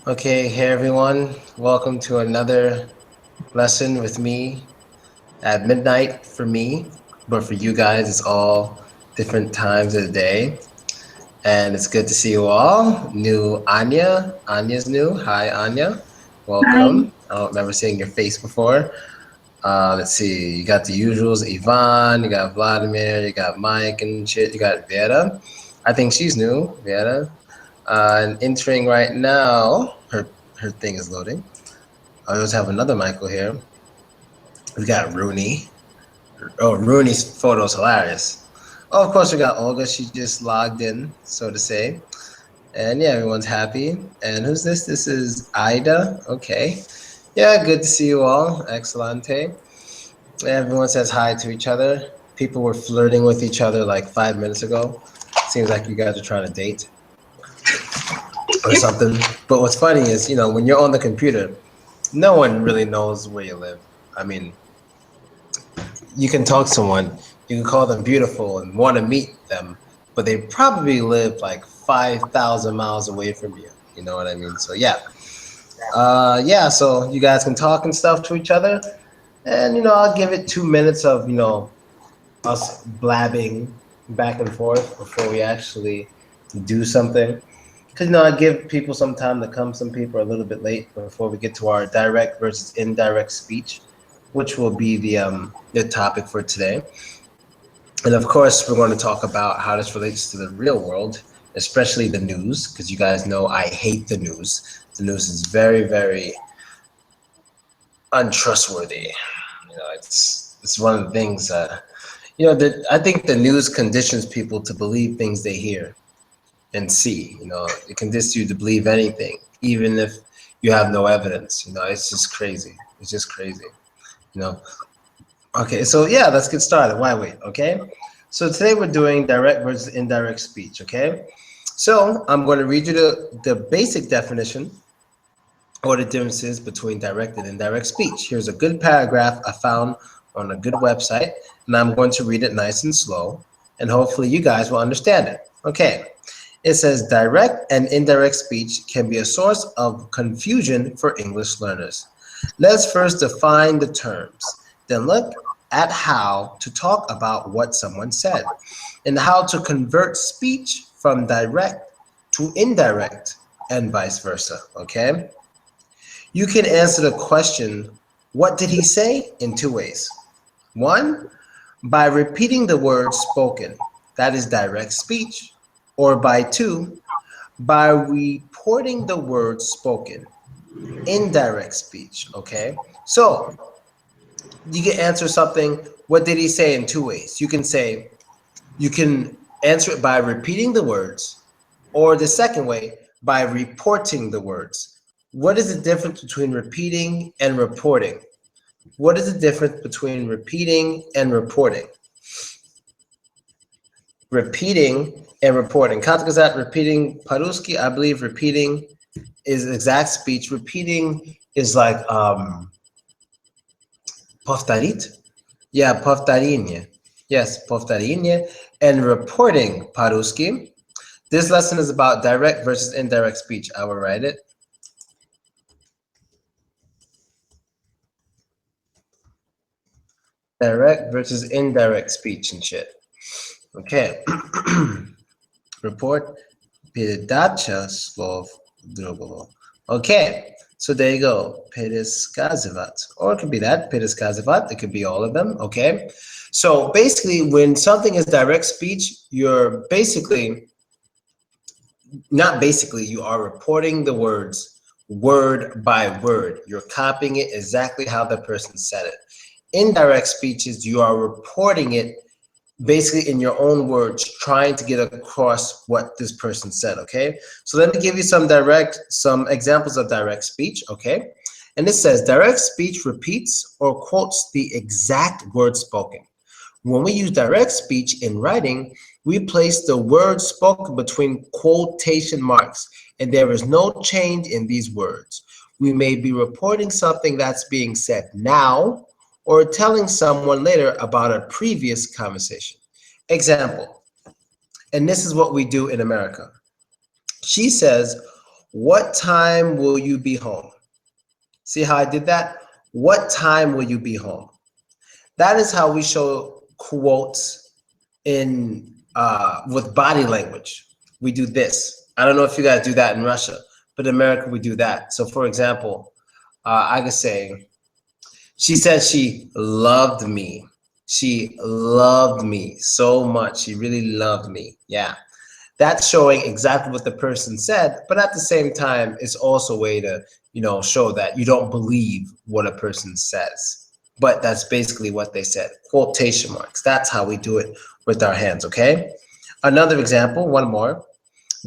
Okay, hey everyone. Welcome to another lesson with me at midnight for me, but for you guys, it's all different times of the day. And it's good to see you all. New Anya. Anya's new. Hi, Anya. Hi. Welcome. I don't remember seeing your face before. Let's see. You got the usuals Ivan, you got Vladimir, you got Mike and shit. You got Vera. I think she's new, Vera. And entering right now, her thing is loading. I also have another Michael here. We got Rooney. Oh, Rooney's photo's hilarious. Oh, of course, we got Olga. She just logged in, so to say. And yeah, everyone's happy. And who's this? This is Ida. Okay. Yeah, good to see you all. Excellente. Everyone says hi to each other. People were flirting with each other like 5 minutes ago. Seems like you guys are trying to date or Yep. something. But what's funny is, when you're on the computer, no one really knows where you live. I mean, you can talk to someone, you can call them beautiful and want to meet them, but they probably live like 5,000 miles away from you. You know what I mean? So yeah, yeah. So you guys can talk and stuff to each other, and I'll give it 2 minutes of us blabbing back and forth before we actually do something. Because I give people some time to come. Some people are a little bit late before we get to our direct versus indirect speech, which will be the topic for today. And of course, we're going to talk about how this relates to the real world, especially the news, because you guys know I hate the news. The news is very, very untrustworthy. It's one of the things that I think the news conditions people to believe things they hear and see. It conditions you to believe anything, even if you have no evidence. It's just crazy. It's just crazy. You know, Okay, so yeah, let's get started. Why wait? Okay, so today we're doing direct versus indirect speech. Okay, so I'm going to read you the basic definition or the differences between direct and indirect speech. Here's a good paragraph I found on a good website, and I'm going to read it nice and slow, and hopefully you guys will understand it. Okay, it says direct and indirect speech can be a source of confusion for English learners. Let's first define the terms, then look at how to talk about what someone said and how to convert speech from direct to indirect and vice versa. Okay? You can answer the question, what did he say, in two ways. One, by repeating the words spoken, that is direct speech, or by two, by reporting the words spoken, indirect speech. Okay, so you can answer something, what did he say, in two ways. You can answer it by repeating the words, or the second way, by reporting the words. What is the difference between repeating and reporting? What is the difference between repeating and reporting? Repeating and reporting. Katakazat, repeating. Paruski, I believe repeating is exact speech. Repeating is like повторить. Yeah, повторение. Yes, повторение. And reporting, по-русски. This lesson is about direct versus indirect speech. I will write it. Direct versus indirect speech and shit. Okay. Report передача слов другого. Okay. So there you go. Пересказывать. Or it could be that. Пересказывать. It could be all of them. Okay. So basically, when something is direct speech, you're basically, not basically, you are reporting the words word by word. You're copying it exactly how the person said it. Indirect speeches, you are reporting it basically in your own words, trying to get across what this person said. Okay, so let me give you some examples of direct speech. Okay, and it says direct speech repeats or quotes the exact word spoken. When we use direct speech in writing, we place the word spoken between quotation marks, and there is no change in these words. We may be reporting something that's being said now or telling someone later about a previous conversation. Example, and this is what we do in America. She says, What time will you be home? See how I did that? What time will you be home? That is how we show quotes in with body language. We do this. I don't know if you guys do that in Russia, but in America we do that. So for example, I could say, she said she loved me. She loved me so much. She really loved me. Yeah. That's showing exactly what the person said, but at the same time, it's also a way to, show that you don't believe what a person says. But that's basically what they said. Quotation marks. That's how we do it with our hands, okay? Another example, one more.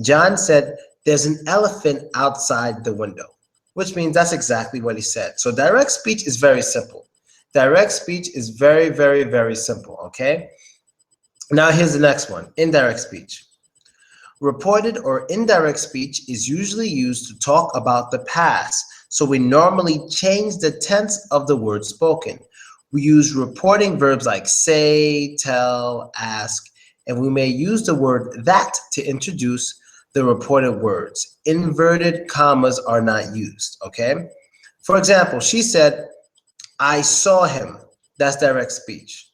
John said, there's an elephant outside the window, which means that's exactly what he said. So direct speech is very simple. Direct speech is very, very, very simple, okay? Now here's the next one, indirect speech. Reported or indirect speech is usually used to talk about the past, so we normally change the tense of the word spoken. We use reporting verbs like say, tell, ask, and we may use the word that to introduce the reported words. Inverted commas are not used, okay? For example, she said, I saw him. That's direct speech.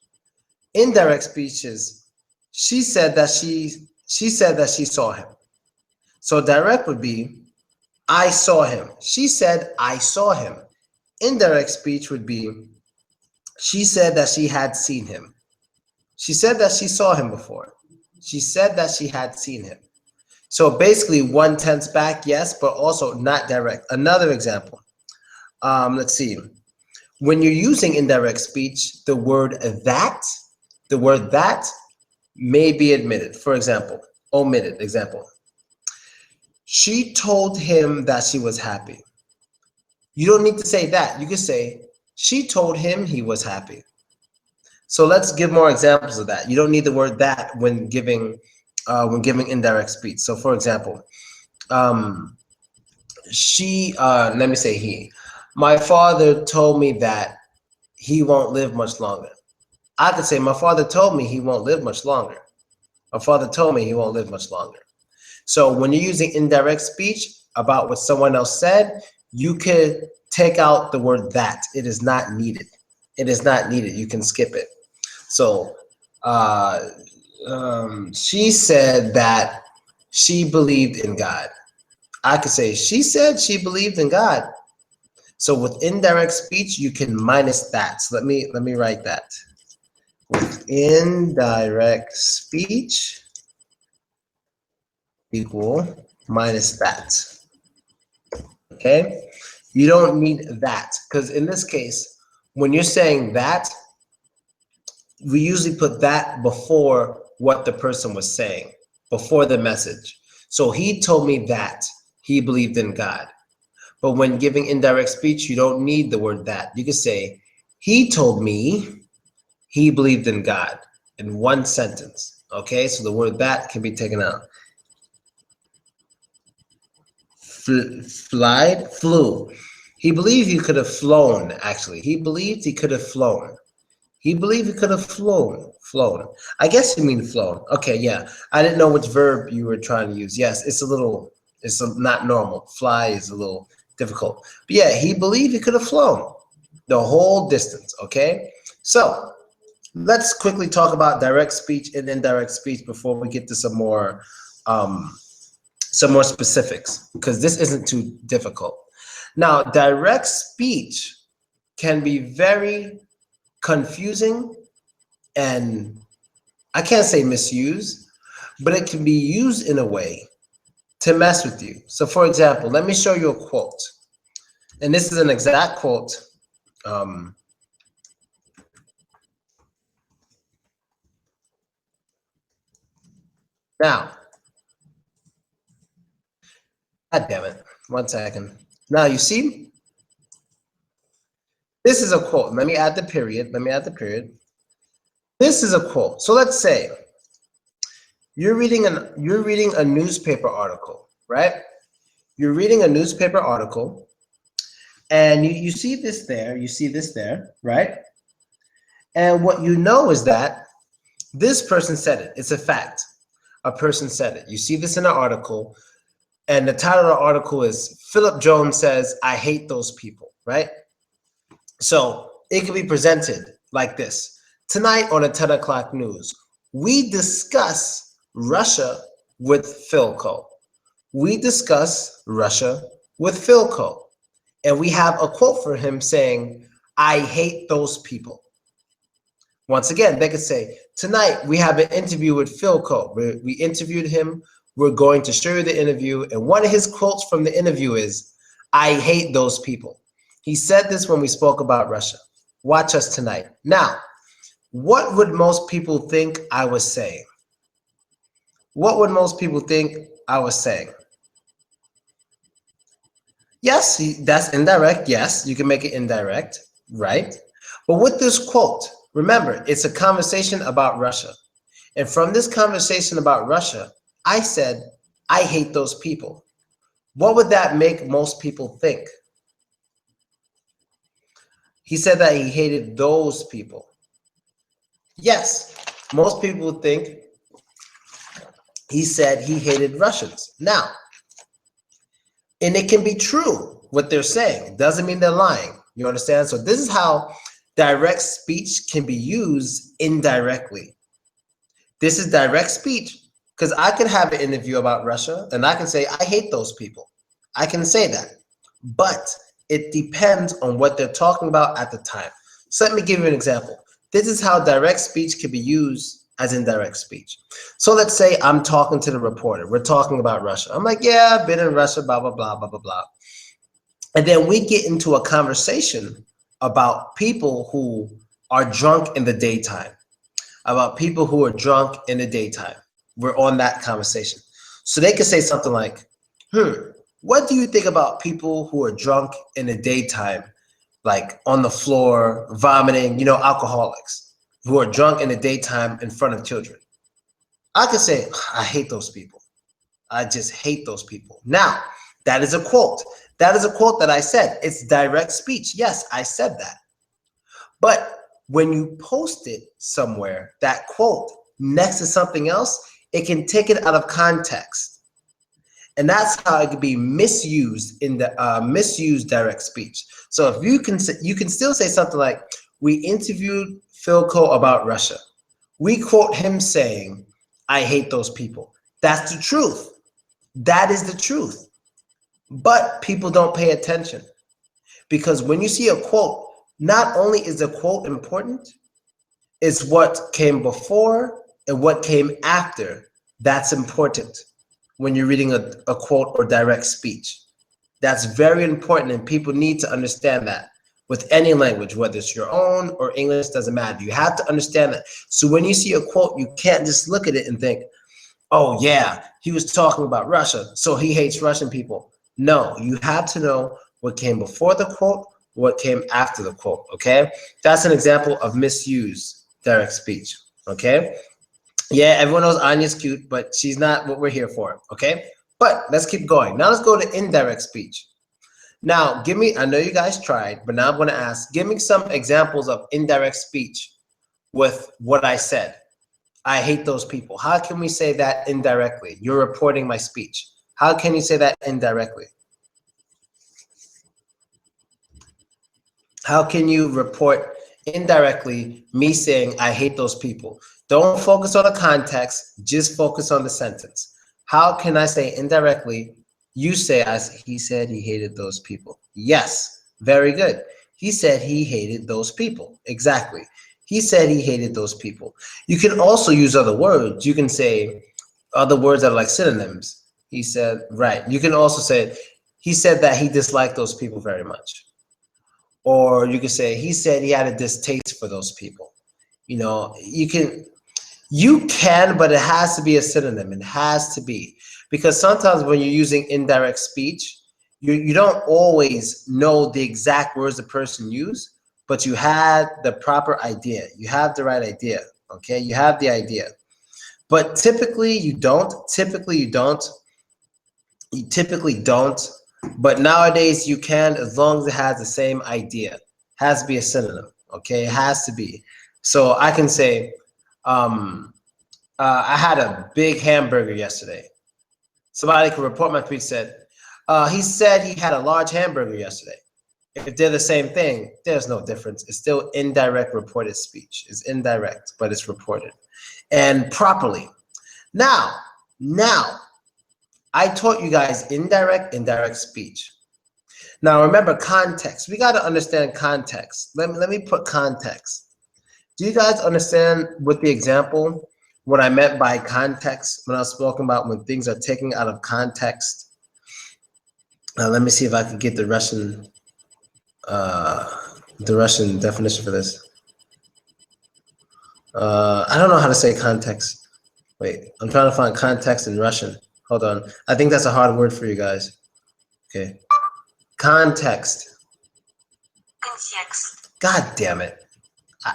Indirect speech is she said that she saw him. So direct would be, I saw him. She said, I saw him. Indirect speech would be, she said that she had seen him. She said that she saw him before. She said that she had seen him. So basically one tense back, yes, but also not direct. Another example. Let's see. When you're using indirect speech, the word that may be omitted. For example, omitted example. She told him that she was happy. You don't need to say that. You can say, she told him he was happy. So let's give more examples of that. You don't need the word that when giving indirect speech. So for example, let me say he. My father told me that he won't live much longer. I could say, my father told me he won't live much longer. My father told me he won't live much longer. So when you're using indirect speech about what someone else said, you could take out the word that. It is not needed. It is not needed. You can skip it. So she said that she believed in God. I could say, she said she believed in God. So with indirect speech, you can minus that. So let me write that. With indirect speech equal minus that. Okay? You don't need that, because in this case, when you're saying that, we usually put that before what the person was saying, before the message. So he told me that he believed in God. But when giving indirect speech, you don't need the word that. You can say, he told me he believed in God in one sentence. Okay, so the word that can be taken out. Flew. He believed he could have flown, actually. He believed he could have flown. He believed he could have flown. I guess you mean flown. Okay, yeah. I didn't know which verb you were trying to use. Yes, it's not normal. Fly is a little difficult. But yeah, he believed he could have flown the whole distance, okay? So let's quickly talk about direct speech and indirect speech before we get to some more specifics, because this isn't too difficult. Now, direct speech can be very confusing, and I can't say misuse, but it can be used in a way to mess with you. So for example, let me show you a quote. And this is an exact quote. Now, God damn it, 1 second. Now you see, this is a quote. Let me add the period. This is a quote. So let's say you're reading a newspaper article, right? You're reading a newspaper article, and you see this there, right? And what you know is that this person said it. It's a fact. A person said it. You see this in an article. And the title of the article is Philip Jones Says, I Hate Those People, right? So it can be presented like this. Tonight on the 10 o'clock news, we discuss Russia with Philco. We discuss Russia with Philco. And we have a quote for him saying, I hate those people. Once again, they could say, tonight we have an interview with Philco. We interviewed him. We're going to show you the interview. And one of his quotes from the interview is, I hate those people. He said this when we spoke about Russia. Watch us tonight. Now, what would most people think I was saying? What would most people think I was saying? Yes, that's indirect. Yes, you can make it indirect, right? But with this quote, remember, it's a conversation about Russia. And from this conversation about Russia, I said, I hate those people. What would that make most people think? He said that he hated those people. Yes, most people think he said he hated Russians. Now, and it can be true what they're saying. It doesn't mean they're lying. You understand? So this is how direct speech can be used indirectly. This is direct speech because I can have an interview about Russia and I can say, I hate those people. I can say that. But it depends on what they're talking about at the time. So let me give you an example. This is how direct speech can be used as indirect speech. So let's say I'm talking to the reporter. We're talking about Russia. I'm like, yeah, I've been in Russia, blah, blah, blah, blah, blah, blah. And then we get into a conversation about people who are drunk in the daytime, about people who are drunk in the daytime. We're on that conversation. So they could say something like, what do you think about people who are drunk in the daytime, like on the floor, vomiting, alcoholics who are drunk in the daytime in front of children? I could say, I hate those people. I just hate those people. Now, that is a quote. That is a quote that I said. It's direct speech. Yes, I said that. But when you post it somewhere, that quote next to something else, it can take it out of context. And that's how it can be misused in the misused direct speech. So if you can still say something like, we interviewed Philco about Russia. We quote him saying, I hate those people. That's the truth. That is the truth. But people don't pay attention because when you see a quote, not only is the quote important, it's what came before and what came after that's important when you're reading a quote or direct speech. That's very important, and people need to understand that with any language, whether it's your own or English, doesn't matter. You have to understand that. So when you see a quote, you can't just look at it and think, oh yeah, he was talking about Russia, so he hates Russian people. No, you have to know what came before the quote, what came after the quote, okay? That's an example of misused direct speech, okay? Yeah, everyone knows Anya's cute, but she's not what we're here for, okay? But let's keep going. Now let's go to indirect speech. Now, I know you guys tried, but now I'm gonna ask, give me some examples of indirect speech with what I said. I hate those people. How can we say that indirectly? You're reporting my speech. How can you say that indirectly? How can you report indirectly me saying I hate those people? Don't focus on the context, just focus on the sentence. How can I say indirectly, you say he said he hated those people? Yes, very good. He said he hated those people. Exactly. He said he hated those people. You can also use other words. You can say other words that are like synonyms. He said, right. You can also say, he said that he disliked those people very much. Or you could say, he said he had a distaste for those people. You can, but it has to be a synonym. It has to be. Because sometimes when you're using indirect speech, you don't always know the exact words the person used, but you had the proper idea. You have the right idea, okay? You have the idea. But typically you don't. You typically don't. But nowadays you can, as long as it has the same idea. It has to be a synonym, okay? It has to be. So I can say, I had a big hamburger yesterday. Somebody could report my tweet said, he said he had a large hamburger yesterday. If they're the same thing, there's no difference. It's still indirect reported speech. It's indirect, but it's reported. And properly. Now, I taught you guys indirect speech. Now remember context. We got to understand context. Let me put context. Do you guys understand with the example what I meant by context when I was talking about when things are taken out of context? Let me see if I can get the Russian definition for this. I don't know how to say context. Wait, I'm trying to find context in Russian. Hold on. I think that's a hard word for you guys. Okay. Context. Context. God damn it.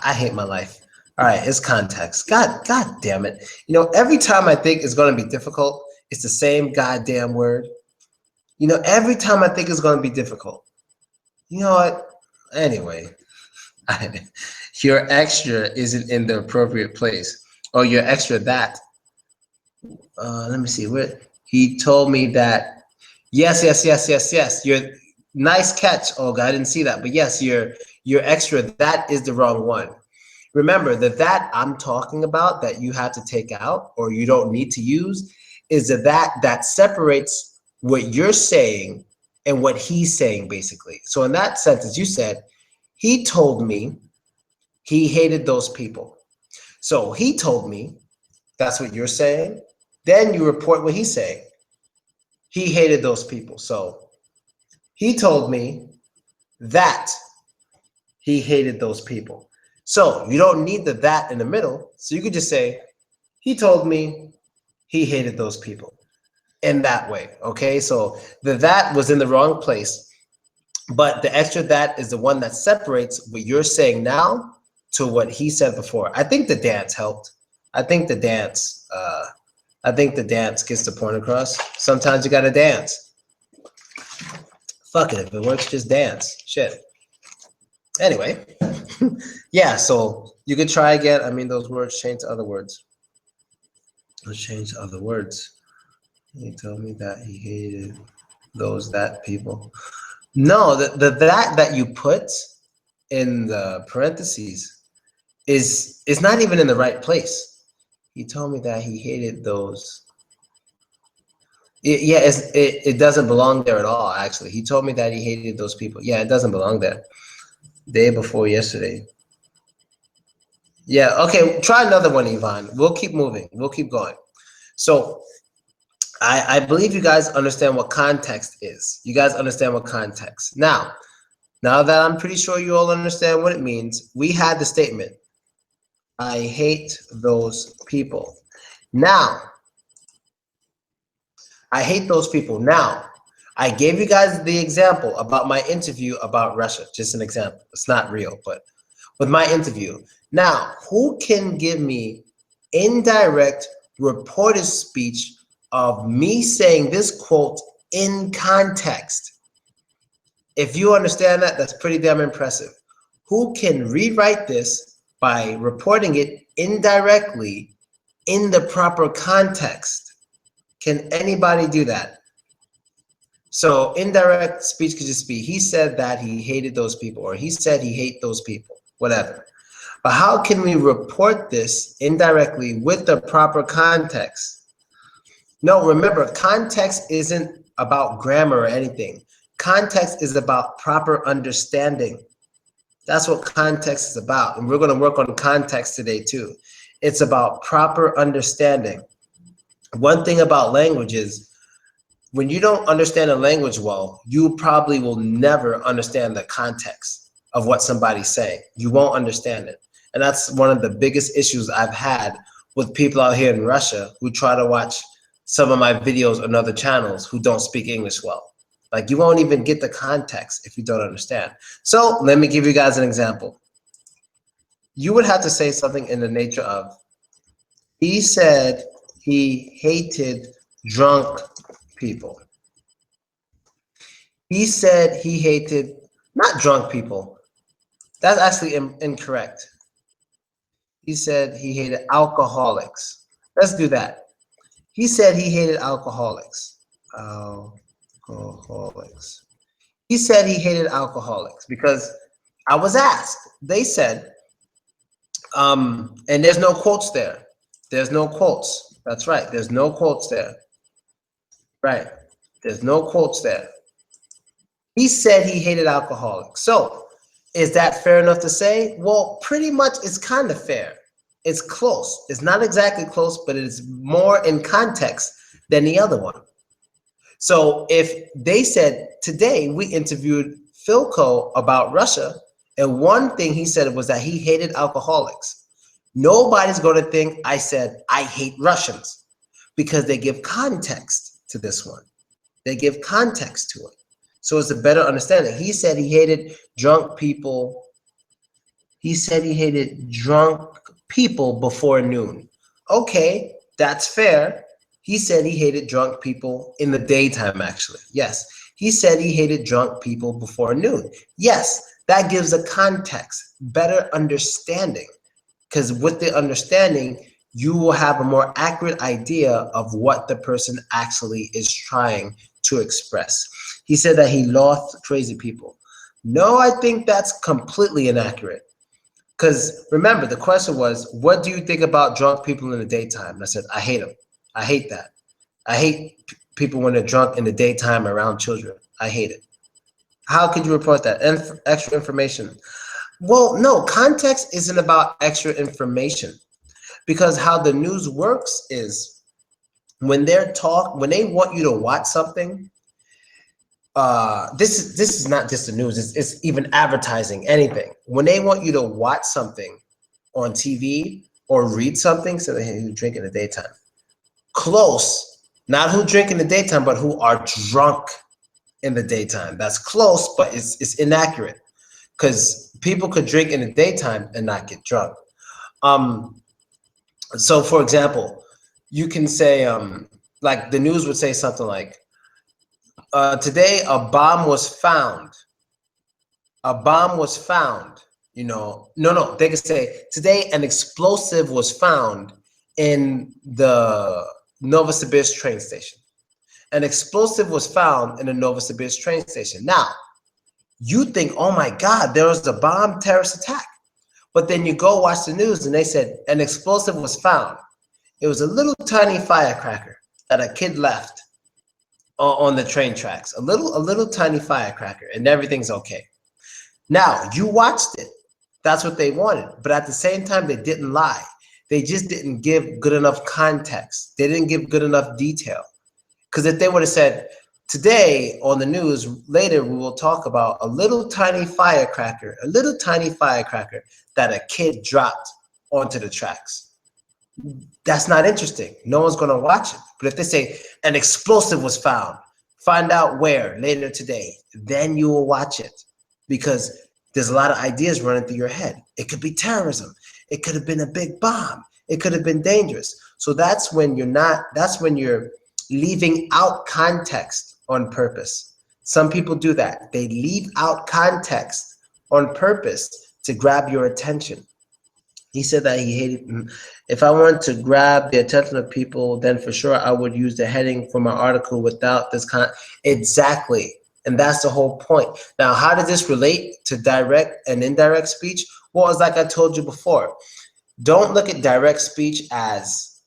I hate my life. All right, it's context. God damn it. You know, every time I think it's going to be difficult, it's the same goddamn word. You know, every time I think it's going to be difficult. You know what? Anyway, your extra isn't in the appropriate place. Or your extra that. Let me see. Where he told me that. Yes. Your nice catch, Olga. I didn't see that. But yes, your extra that is the wrong one. Remember that I'm talking about that you have to take out or you don't need to use is that separates what you're saying and what he's saying, basically. So in that sentence, you said, he told me he hated those people. So he told me, that's what you're saying. Then you report what he's saying. He hated those people. So he told me that he hated those people. So you don't need the that in the middle. So you could just say, he told me he hated those people in that way. Okay, so the that was in the wrong place, but the extra that is the one that separates what you're saying now to what he said before. I think the dance helped. I think the dance gets the point across. Sometimes you gotta dance. Fuck it, if it works, just dance. Shit. Anyway, yeah, so you could try again. I mean, those words change to other words. Let's change to other words. He told me that he hated those that people. No, the that you put in the parentheses is not even in the right place. He told me that he hated those. It doesn't belong there at all, actually. He told me that he hated those people. Yeah, it doesn't belong there. Day before yesterday. Yeah, okay, try another one, Yvonne. We'll keep moving. We'll keep going. So I believe you guys understand what context is. You guys understand what context. Now that I'm pretty sure you all understand what it means, we had the statement, I hate those people. Now, I hate those people. Now, I gave you guys the example about my interview about Russia. Just an example. It's not real, but with my interview. Now, who can give me indirect reported speech of me saying this quote in context? If you understand that, that's pretty damn impressive. Who can rewrite this by reporting it indirectly in the proper context? Can anybody do that? So indirect speech could just be, he said that he hated those people, or he said he hate those people, whatever. But how can we report this indirectly with the proper context? No, remember, context isn't about grammar or anything. Context is about proper understanding. That's what context is about. And we're going to work on context today too. It's about proper understanding. One thing about language is when you don't understand a language well, you probably will never understand the context of what somebody's saying. You won't understand it. And that's one of the biggest issues I've had with people out here in Russia who try to watch some of my videos on other channels who don't speak English well. Like, you won't even get the context if you don't understand. So let me give you guys an example. You would have to say something in the nature of, he said he hated drunk people. He said he hated, not drunk people. That's actually incorrect. He said he hated alcoholics. Let's do that. He said he hated alcoholics. Alcoholics. He said he hated alcoholics because I was asked. They said, and there's no quotes there. There's no quotes. That's right. There's no quotes there. Right. There's no quotes there. He said he hated alcoholics. So, is that fair enough to say? Well, pretty much it's kind of fair. It's close. It's not exactly close, but it's more in context than the other one. So, if they said today we interviewed Philco about Russia, and one thing he said was that he hated alcoholics. Nobody's going to think I said I hate Russians because they give context to this one. They give context to it. So it's a better understanding. He said he hated drunk people. He said he hated drunk people before noon. Okay, that's fair. He said he hated drunk people in the daytime, actually. Yes. He said he hated drunk people before noon. Yes, that gives a context, better understanding. Because with the understanding, you will have a more accurate idea of what the person actually is trying to express. He said that he lost crazy people. No, I think that's completely inaccurate. Because remember, the question was, what do you think about drunk people in the daytime? And I said, I hate them. I hate that. I hate people when they're drunk in the daytime around children. I hate it. How could you report that? Extra information. Well, no, context isn't about extra information. Because how the news works is when when they want you to watch something, this is not just the news, it's even advertising, anything. When they want you to watch something on TV or read something, so they who drink in the daytime. Close, not who drink in the daytime, but who are drunk in the daytime. That's close, but it's inaccurate because people could drink in the daytime and not get drunk. So for example, you can say, like the news would say something like, today a bomb was found. A bomb was found, no, they could say today an explosive was found in the Novosibirsk train station. An explosive was found in the Novosibirsk train station. Now, you think, oh my God, there was a bomb terrorist attack. But then you go watch the news and they said an explosive was found. It was a little tiny firecracker that a kid left on the train tracks. A little tiny firecracker, and everything's okay. Now, you watched it. That's what they wanted. But at the same time, they didn't lie. They just didn't give good enough context. They didn't give good enough detail. Because if they would have said, today on the news, later we will talk about a little tiny firecracker that a kid dropped onto the tracks. That's not interesting. No one's going to watch it. But if they say an explosive was found, find out where later today, then you will watch it. Because there's a lot of ideas running through your head. It could be terrorism. It could have been a big bomb. It could have been dangerous. So that's when you're leaving out context on purpose. Some people do that. They leave out context on purpose to grab your attention. He said that he hated, if I wanted to grab the attention of people, then for sure I would use the heading for my article without this Exactly. And that's the whole point. Now, how does this relate to direct and indirect speech? Well, it's like I told you before. Don't look at direct speech as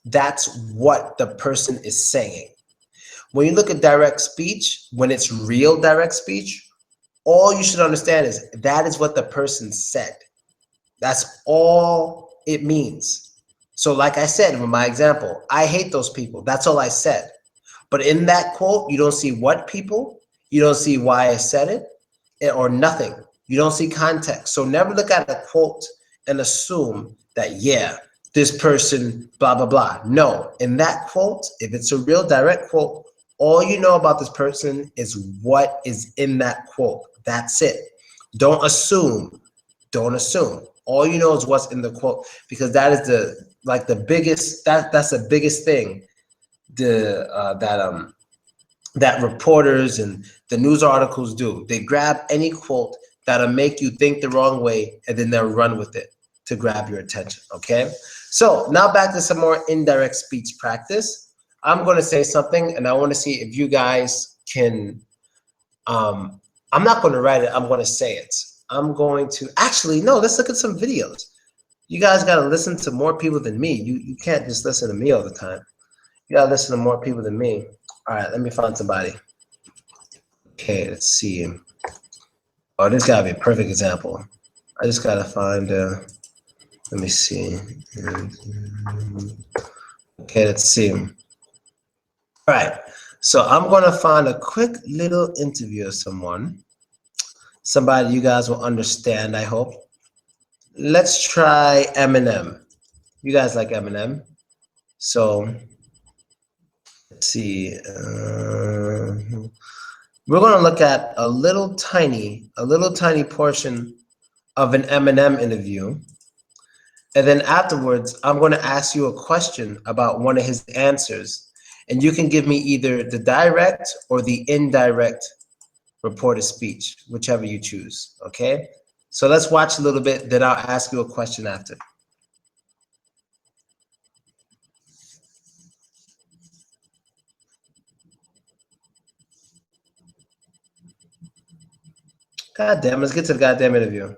that's what the person is saying. When you look at direct speech, when it's real direct speech, all you should understand is that is what the person said. That's all it means. So like I said with my example, I hate those people. That's all I said. But in that quote, you don't see what people, you don't see why I said it, or nothing. You don't see context. So never look at a quote and assume that, yeah, this person, blah, blah, blah. No, in that quote, if it's a real direct quote, all you know about this person is what is in that quote. That's it. Don't assume. Don't assume. All you know is what's in the quote, because that is the biggest, that's the biggest thing that reporters and the news articles do. They grab any quote that'll make you think the wrong way, and then they'll run with it to grab your attention, okay? So now back to some more indirect speech practice. I'm going to say something, and I want to see if you guys can. I'm not going to write it. I'm going to say it. I'm going to actually no. Let's look at some videos. You guys got to listen to more people than me. You can't just listen to me all the time. You got to listen to more people than me. All right, let me find somebody. Okay, let's see. Oh, this got to be a perfect example. I just got to find. Let me see. Okay, let's see. All right, so I'm going to find a quick little interview of someone. Somebody you guys will understand, I hope. Let's try Eminem. You guys like Eminem? So let's see. We're going to look at a little tiny portion of an Eminem interview. And then afterwards, I'm going to ask you a question about one of his answers. And you can give me either the direct or the indirect reported speech, whichever you choose, okay? So let's watch a little bit, then I'll ask you a question after. God damn, let's get to the goddamn interview.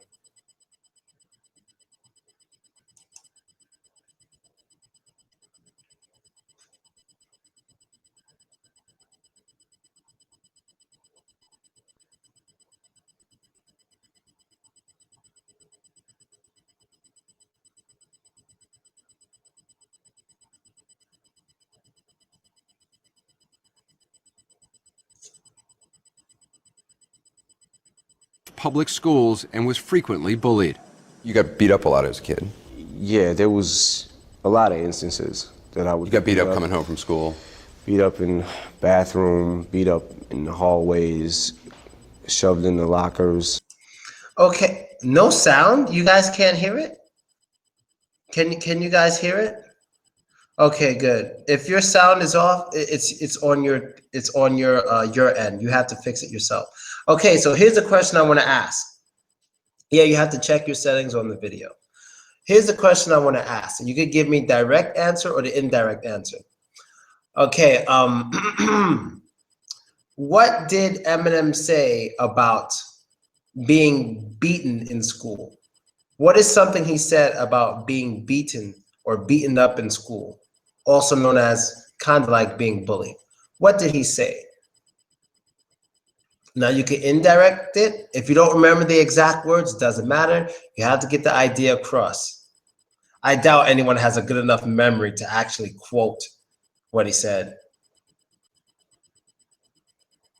Public schools and was frequently bullied. You got beat up a lot as a kid. Yeah, there was a lot of instances that I would. You got beat up coming home from school. Beat up in bathroom, beat up in the hallways, shoved in the lockers. Okay, no sound? You guys can't hear it? Can you guys hear it? Okay, good. If your sound is off, it's on your end. You have to fix it yourself. Okay, so here's the question I want to ask. Yeah, you have to check your settings on the video. Here's the question I want to ask. And you could give me direct answer or the indirect answer. Okay, what did Eminem say about being beaten in school? What is something he said about being beaten or beaten up in school, also known as kind of like being bullied? What did he say? Now you can indirect it. If you don't remember the exact words, doesn't matter. You have to get the idea across. I doubt anyone has a good enough memory to actually quote what he said.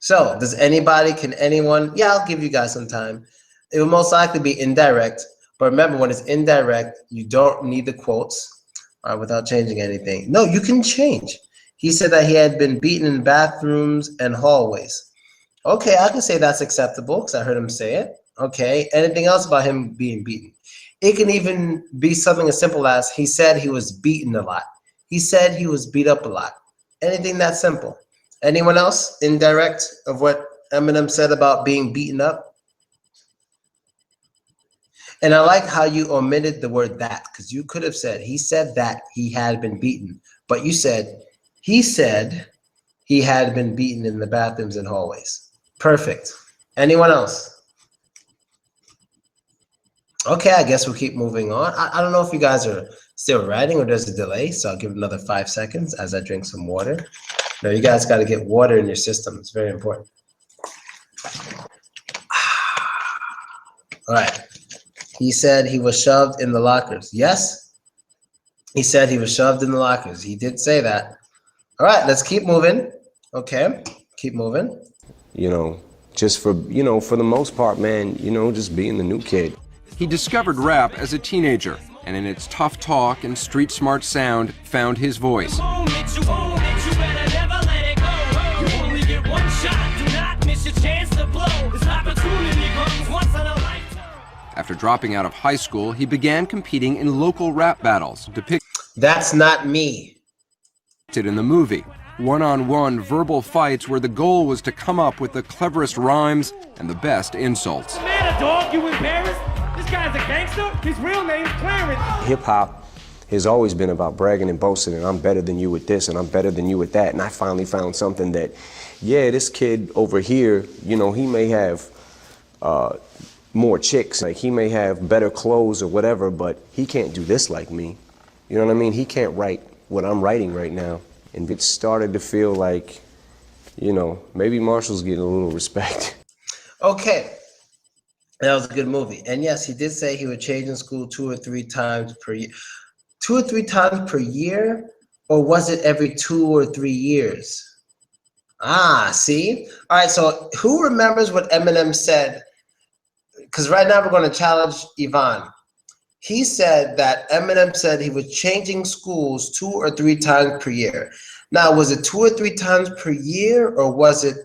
So can anyone? Yeah, I'll give you guys some time. It will most likely be indirect. But remember, when it's indirect, you don't need the quotes without changing anything. No, you can change. He said that he had been beaten in bathrooms and hallways. Okay, I can say that's acceptable because I heard him say it. Okay, anything else about him being beaten? It can even be something as simple as he said he was beaten a lot. He said he was beat up a lot. Anything that simple. Anyone else indirect of what Eminem said about being beaten up? And I like how you omitted the word that, because you could have said he said that he had been beaten, but you said he had been beaten in the bathrooms and hallways. Perfect. Anyone else? Okay, I guess we'll keep moving on. I don't know if you guys are still writing or there's a delay, so I'll give it another 5 seconds as I drink some water. Now, you guys got to get water in your system. It's very important. All right. He said he was shoved in the lockers. Yes, he said he was shoved in the lockers. He did say that. All right, let's keep moving. Okay, keep moving. You know, just for the most part, man, just being the new kid. He discovered rap as a teenager, and in its tough talk and street smart sound, found his voice. After dropping out of high school, he began competing in local rap battles depicted That's not me. in the movie. One-on-one verbal fights where the goal was to come up with the cleverest rhymes and the best insults. Man, a dog, you embarrassed? This guy's a gangster? His real name's Clarence. Hip-hop has always been about bragging and boasting, and I'm better than you with this, and I'm better than you with that. And I finally found something that, yeah, this kid over here, you know, he may have more chicks, like he may have better clothes or whatever, but he can't do this like me. You know what I mean? He can't write what I'm writing right now. And it started to feel like, you know, maybe Marshall's getting a little respect. Okay, that was a good movie. And yes, he did say he would change in school 2 or 3 times per year. 2 or 3 times per year? Or was it every 2 or 3 years? Ah, see? All right, so who remembers what Eminem said? Because right now we're going to challenge Yvonne. He said that Eminem said he was changing schools 2 or 3 times per year. Now, was it 2 or 3 times per year, or was it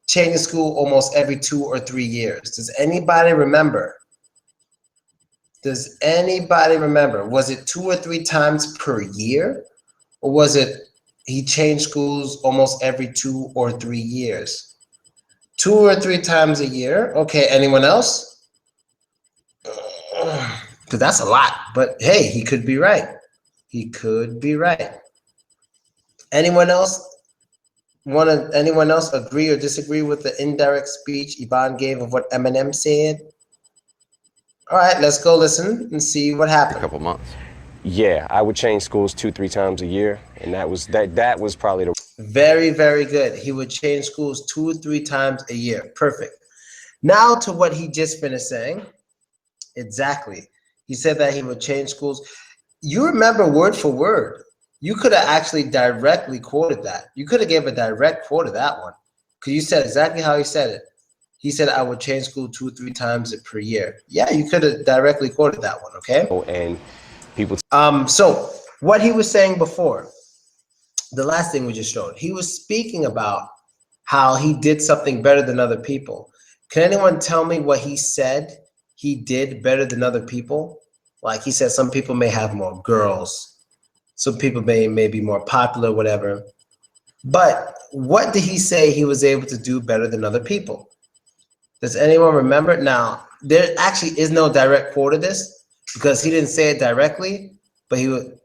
changing school almost every 2 or 3 years? Does anybody remember? Does anybody remember? Was it 2 or 3 times per year, or was it he changed schools almost every 2 or 3 years? 2 or 3 times a year. Okay, anyone else? Because that's a lot, but hey, he could be right. He could be right. Anyone else anyone else agree or disagree with the indirect speech Yvonne gave of what Eminem said? All right, let's go listen and see what A happened. couple months. Yeah, I would change schools 2, 3 times a year, and that was probably the Very, very good. He would change schools 2 or 3 times a year. Perfect. Now to what he just finished saying. Exactly. He said that he would change schools. You remember word for word. You could have actually directly quoted that. You could have gave a direct quote of that one. Because you said exactly how he said it. He said, I would change school 2 or 3 times per year. Yeah, you could have directly quoted that one, okay? and people. So what he was saying before, the last thing we just showed, he was speaking about how he did something better than other people. Can anyone tell me what he said he did better than other people? Like he said, some people may have more girls. Some people may be more popular, whatever. But what did he say he was able to do better than other people? Does anyone remember? Now, there actually is no direct quote of this because he didn't say it directly, but he would,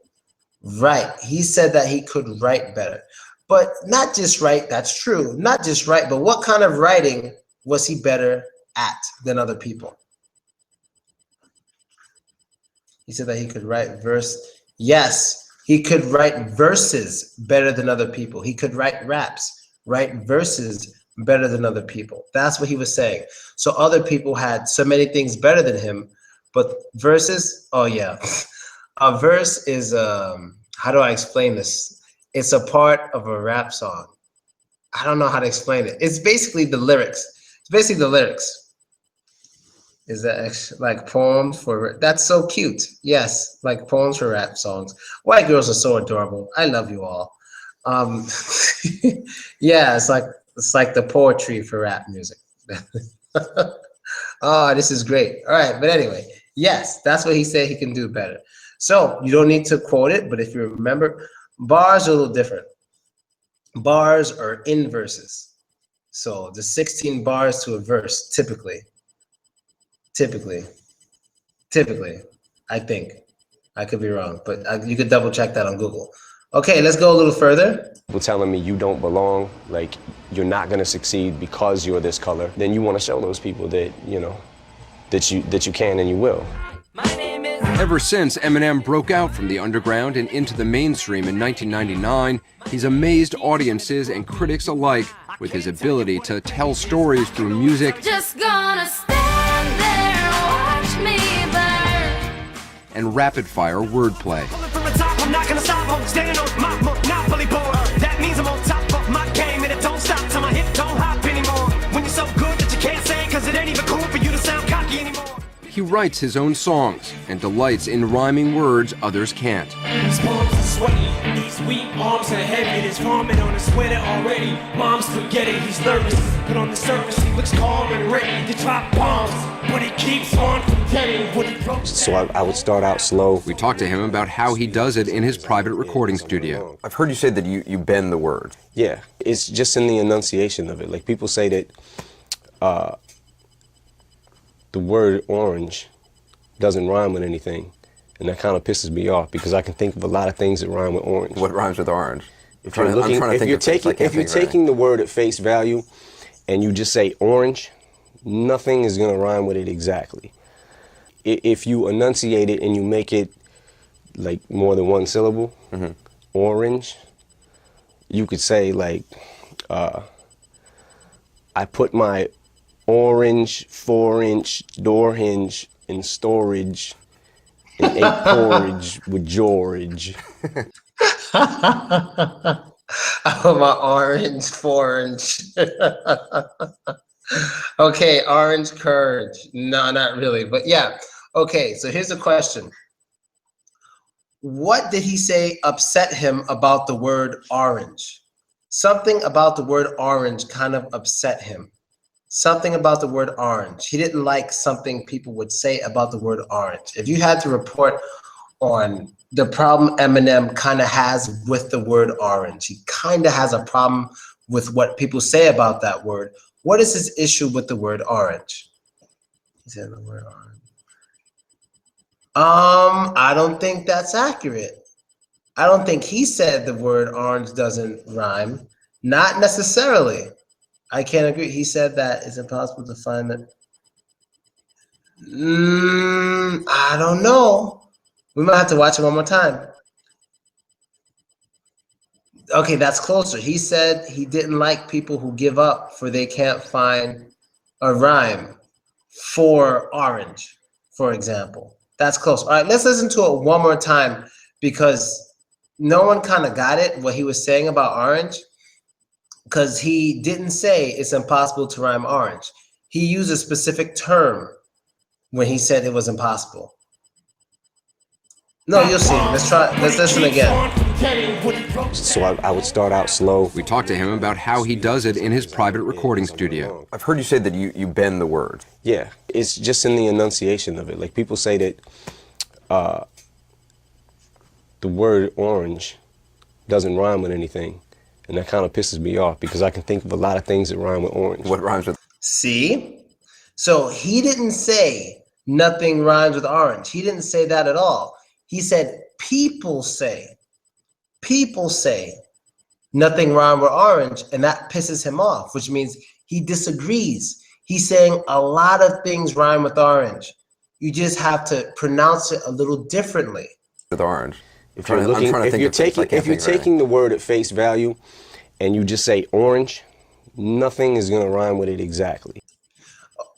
right. He said that he could write better, but not just write. That's true. Not just write, but what kind of writing was he better at than other people? He said that he could write verse. Yes, he could write verses better than other people. He could write raps, write verses better than other people. That's what he was saying. So other people had so many things better than him, but verses, oh yeah. A verse is, how do I explain this? It's a part of a rap song. I don't know how to explain it. It's basically the lyrics. It's basically the lyrics. Is that like poems for, that's so cute. Yes, like poems for rap songs. White girls are so adorable. I love you all. Um, yeah, it's like the poetry for rap music. Oh, this is great. All right, but anyway, yes, that's what he said he can do better. So you don't need to quote it, but if you remember, bars are a little different. Bars are in verses. So the 16 bars to a verse, typically, I think. I could be wrong, but you could double check that on Google. Okay, let's go a little further. People telling me you don't belong, like you're not gonna succeed because you're this color, then you want to show those people that, you know, that you can and you will. Ever since Eminem broke out from the underground and into the mainstream in 1999, he's amazed audiences and critics alike with his ability to tell stories through music Just gonna stand there and watch me burn. and rapid-fire wordplay. From the top, I'm not gonna stop. I'm standing on my monopoly board. That means I'm on top of my game and it don't stop till my hip don't hop anymore. When you're so good that you can't say, cause it ain't even cool for you to sound cocky anymore. He writes his own songs and delights in rhyming words others can't. These palms are sweaty, these weak arms are heavy. There's vomit on his sweater already. Mom's spaghetti, he's nervous. But on the surface, he looks calm and ready to drop bombs. But he keeps on forgetting what he wrote. So I would start out slow. We talked to him about how he does it in his private recording studio. I've heard you say that you bend the word. Yeah, it's just in the enunciation of it. Like people say that the word orange doesn't rhyme with anything. and that kind of pisses me off because I can think of a lot of things that rhyme with orange. What rhymes with orange? If you're looking, I'm trying to if think you're of things. I taking, can't if you're think of anything. taking the word at face value, and you just say orange, nothing is gonna rhyme with it exactly. If you enunciate it and you make it like more than one syllable, orange, you could say like, I put my orange 4-inch door hinge in storage and ate porridge with George. Oh, my orange, orange. Okay, orange courage. No, not really, but yeah. Okay, so here's the question. What did he say upset him about the word orange? Something about the word orange kind of upset him. Something about the word orange. He didn't like something people would say about the word orange. If you had to report on the problem Eminem kind of has with the word orange, he kind of has a problem with what people say about that word. What is his issue with the word orange? He said the word orange. I don't think that's accurate. I don't think he said the word orange doesn't rhyme. Not necessarily. I can't agree. He said that it's impossible to find it. I don't know. We might have to watch it one more time. Okay, that's closer. He said he didn't like people who give up for they can't find a rhyme for orange, for example. That's close. All right, let's listen to it one more time because no one kind of got it, what he was saying about orange, because he didn't say it's impossible to rhyme orange. He used a specific term when he said it was impossible. No, you'll see. Let's try. Let's listen again. So I would start out slow. We talked to him about how he does it in his private recording studio. I've heard you say that you bend the word. Yeah, it's just in the enunciation of it. Like people say that the word orange doesn't rhyme with anything, and that kind of pisses me off because I can think of a lot of things that rhyme with orange. What rhymes with? See? So he didn't say nothing rhymes with orange. He didn't say that at all. He said people say nothing rhymes with orange, and that pisses him off, which means he disagrees. He's saying a lot of things rhyme with orange. You just have to pronounce it a little differently. With orange. If you're looking, if you're taking the word at face value, and you just say orange, nothing is gonna rhyme with it exactly.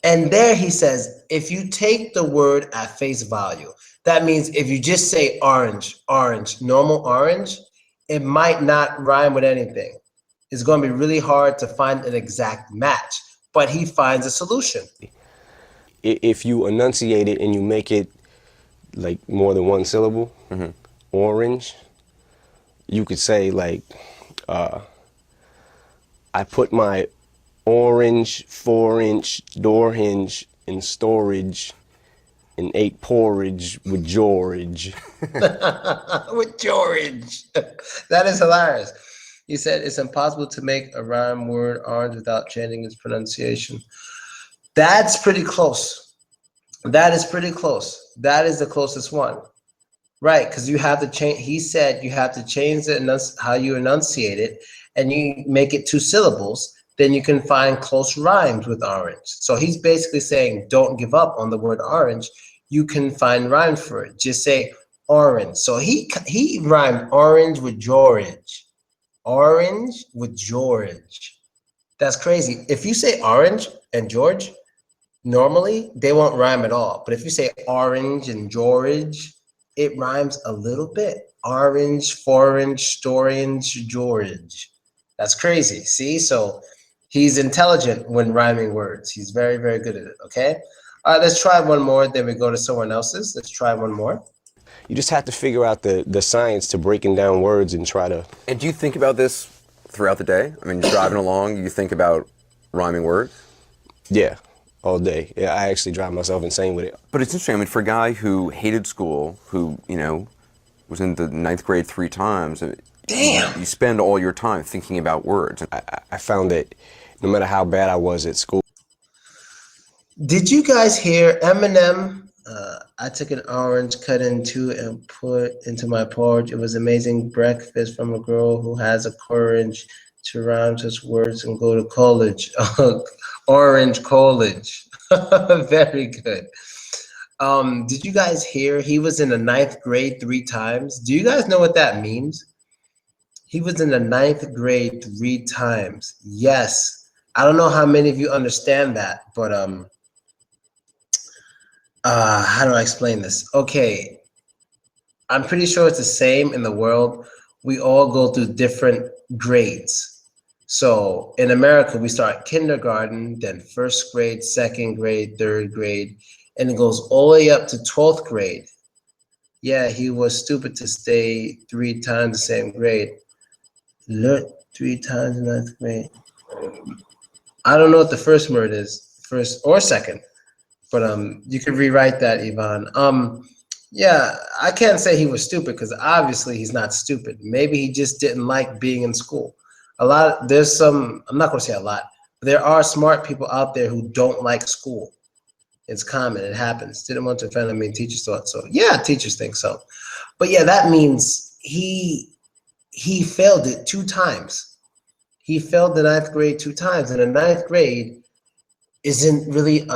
And there he says, if you take the word at face value, that means if you just say orange, orange, normal orange, it might not rhyme with anything. It's going to be really hard to find an exact match, but he finds a solution. If you enunciate it and you make it like more than one syllable, orange, you could say like, I put my orange 4-inch door hinge in storage and ate porridge with George. With George. That is hilarious. He said it's impossible to make a rhyme word orange without changing its pronunciation. That's pretty close. That is pretty close. That is the closest one. Right, because you have to change. He said you have to change how you enunciate it, and you make it 2 syllables. Then you can find close rhymes with orange. So he's basically saying, don't give up on the word orange. You can find rhymes for it. Just say orange. So he rhymed orange with George. Orange with George. That's crazy. If you say orange and George, normally they won't rhyme at all. But if you say orange and George, it rhymes a little bit. Orange, 4-inch, storange, George. That's crazy. See? So he's intelligent when rhyming words. He's very, very good at it, okay? All right, let's try one more, then we go to someone else's. Let's try one more. You just have to figure out the science to breaking down words and try to... And do you think about this throughout the day? I mean, driving along, you think about rhyming words? Yeah, all day. Yeah, I actually drive myself insane with it. But it's interesting, I mean, for a guy who hated school, who, you know, was in the 9th grade 3 times, Damn. You spend all your time thinking about words. I found that no matter how bad I was at school. Did you guys hear Eminem I took an orange, cut in two, and put into my porridge. It was amazing breakfast from a girl who has a courage to rhyme such words and go to college. Orange college. Very good. Did you guys hear he was in the ninth grade 3 times? Do you guys know what that means? He was in the ninth grade 3 times. Yes. I don't know how many of you understand that, but how do I explain this? Okay, I'm pretty sure it's the same in the world. We all go through different grades. So in America, we start kindergarten, then first grade, second grade, third grade, and it goes all the way up to 12th grade. Yeah, he was stupid to stay 3 times the same grade. Learned 3 times in ninth grade. I don't know what the first word is, first or second, but you could rewrite that, Yvonne. Yeah, I can't say he was stupid because obviously he's not stupid. Maybe he just didn't like being in school. There's some, I'm not going to say a lot, but there are smart people out there who don't like school. It's common, it happens. Didn't want to offend, I mean, teachers thought so. Yeah, teachers think so. But yeah, that means he failed it 2 times. He failed the ninth grade 2 times. And the ninth grade isn't really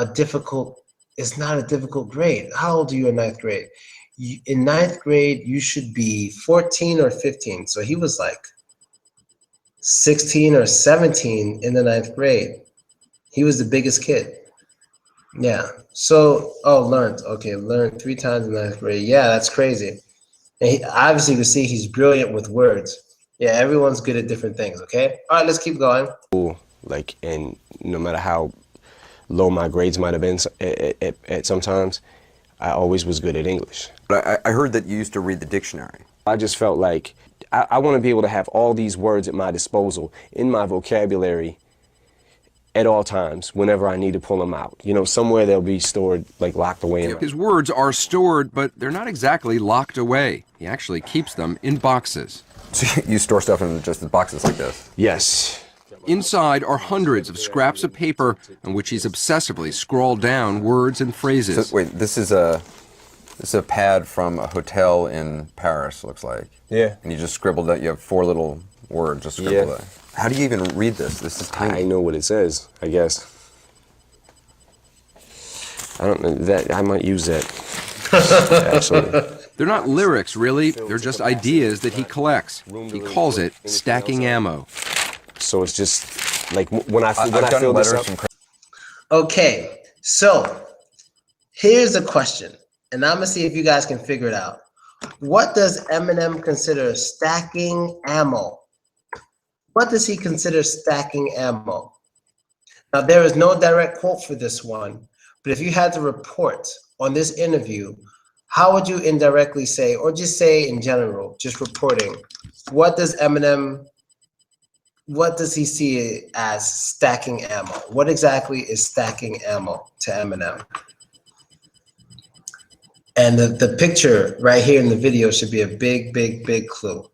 it's not a difficult grade. How old are you in ninth grade? In ninth grade, you should be 14 or 15. So he was like 16 or 17 in the ninth grade. He was the biggest kid. Yeah. So, learned. Okay, learned 3 times in ninth grade. Yeah, that's crazy. And obviously, you can see he's brilliant with words. Yeah, everyone's good at different things, okay? All right, let's keep going. Like, and no matter how low my grades might have been at sometimes, I always was good at English. But I heard that you used to read the dictionary. I just felt like I want to be able to have all these words at my disposal in my vocabulary at all times whenever I need to pull them out. You know, somewhere they'll be stored, like locked away. His words are stored, but they're not exactly locked away. He actually keeps them in boxes. So you store stuff in just boxes like this? Yes. Inside are hundreds of scraps of paper on which he's obsessively scrawled down words and phrases. So, wait, this is a pad from a hotel in Paris, looks like. Yeah. And you just scribbled that. You have 4 little words just scribbled Yeah. there. How do you even read this? This is tiny. I know what it says, I guess. I don't know that I might use that actually. They're not lyrics, really. They're just ideas that he collects. He calls it stacking ammo. So it's just like when I I've done fill this letters up. from Okay, so here's a question, and I'm gonna see if you guys can figure it out. What does Eminem consider stacking ammo? What does he consider stacking ammo? Now, there is no direct quote for this one, but if you had to report on this interview, how would you indirectly say, or just say in general, just reporting, what does he see as stacking ammo? What exactly is stacking ammo to Eminem? And the picture right here in the video should be a big, big, big clue.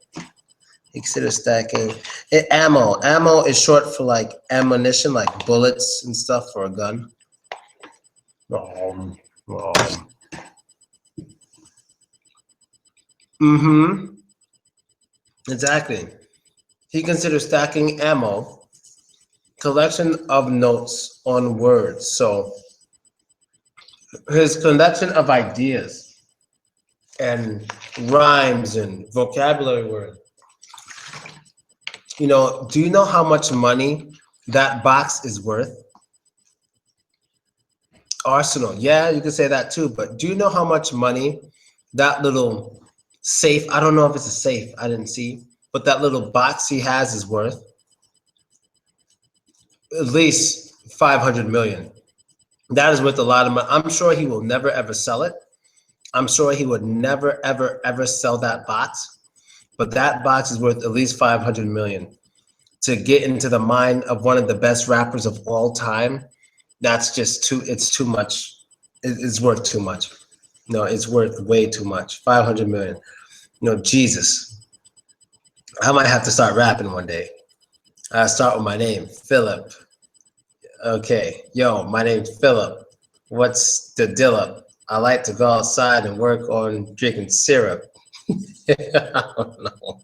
He considers stacking ammo. Ammo is short for like ammunition, like bullets and stuff for a gun. Exactly. He considers stacking ammo collection of notes on words. So his collection of ideas and rhymes and vocabulary words. You know, do you know how much money that box is worth? Arsenal, yeah, you can say that too, but do you know how much money that little safe, I don't know if it's a safe, I didn't see, but that little box he has is worth? At least 500 million. That is worth a lot of money. I'm sure he will never ever sell it. I'm sure he would never ever ever sell that box, but that box is worth at least 500 million. To get into the mind of one of the best rappers of all time, that's just it's too much. It's worth too much. No, it's worth way too much. 500 million. No, Jesus. I might have to start rapping one day. I start with my name, Philip. Okay, yo, my name's Philip. What's the deal up? I like to go outside and work on drinking syrup. I don't know.